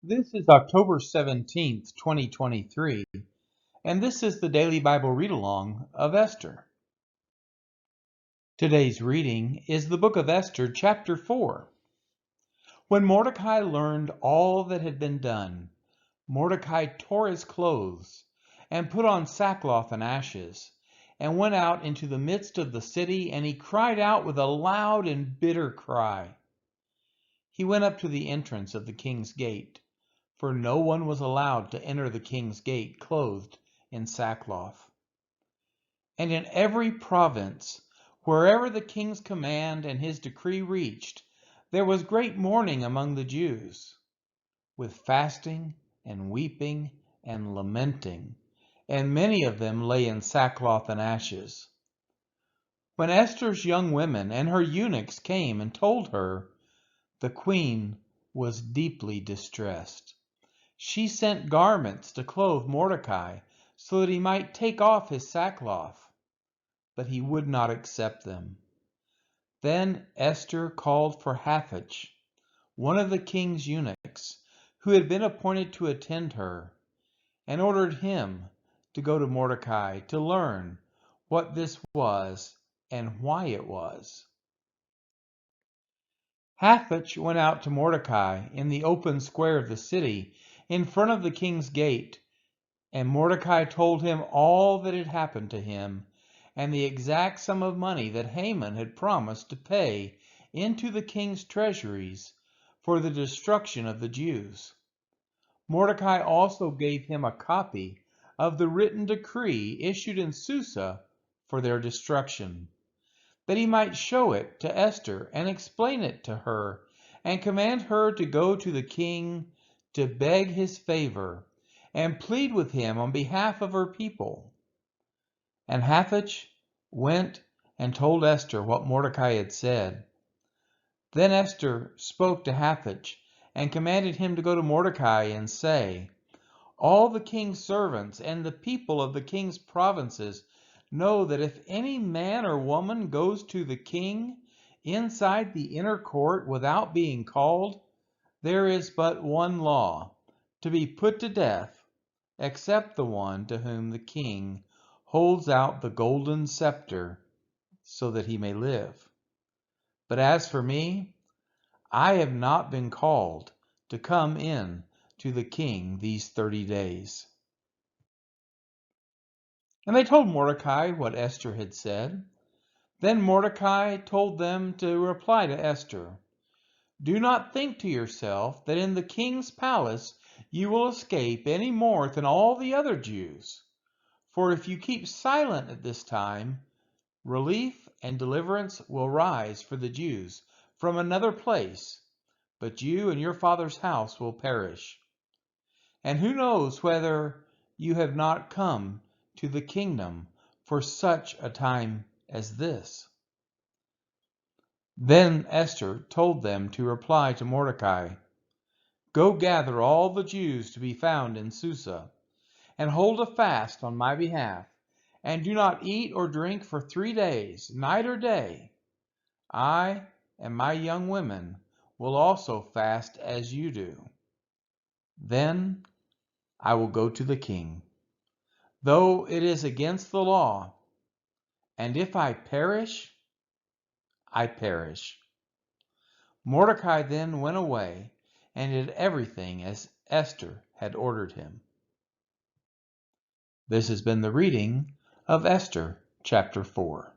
This is October 17th, 2023, and this is the Daily Bible Read-Along of Esther. Today's reading is the book of Esther, chapter 4. When Mordecai learned all that had been done, Mordecai tore his clothes and put on sackcloth and ashes, and went out into the midst of the city, and he cried out with a loud and bitter cry. He went up to the entrance of the king's gate, for no one was allowed to enter the king's gate clothed in sackcloth. And in every province, wherever the king's command and his decree reached, there was great mourning among the Jews, with fasting and weeping and lamenting, and many of them lay in sackcloth and ashes. When Esther's young women and her eunuchs came and told her, the queen was deeply distressed. She sent garments to clothe Mordecai so that he might take off his sackcloth, but he would not accept them. Then Esther called for Hathach, one of the king's eunuchs, who had been appointed to attend her, and ordered him to go to Mordecai to learn what this was and why it was. Hathach went out to Mordecai in the open square of the city, in front of the king's gate, and Mordecai told him all that had happened to him, and the exact sum of money that Haman had promised to pay into the king's treasuries for the destruction of the Jews. Mordecai also gave him a copy of the written decree issued in Susa for their destruction, that he might show it to Esther and explain it to her, and command her to go to the king to beg his favor and plead with him on behalf of her people. And Hathach went and told Esther what Mordecai had said. Then Esther spoke to Hathach and commanded him to go to Mordecai and say, all the king's servants and the people of the king's provinces know that if any man or woman goes to the king inside the inner court without being called, there is but one law, to be put to death, except the one to whom the king holds out the golden scepter so that he may live. But as for me, I have not been called to come in to the king these 30 days. And they told Mordecai what Esther had said. Then Mordecai told them to reply to Esther, do not think to yourself that in the king's palace you will escape any more than all the other Jews. For if you keep silent at this time, relief and deliverance will rise for the Jews from another place, but you and your father's house will perish. And who knows whether you have not come to the kingdom for such a time as this? Then Esther told them to reply to Mordecai, go gather all the Jews to be found in Susa, and hold a fast on my behalf, and do not eat or drink for 3 days, night or day. I and my young women will also fast as you do. Then I will go to the king, though it is against the law, and if I perish, I perish. Mordecai then went away and did everything as Esther had ordered him. This has been the reading of Esther chapter 4.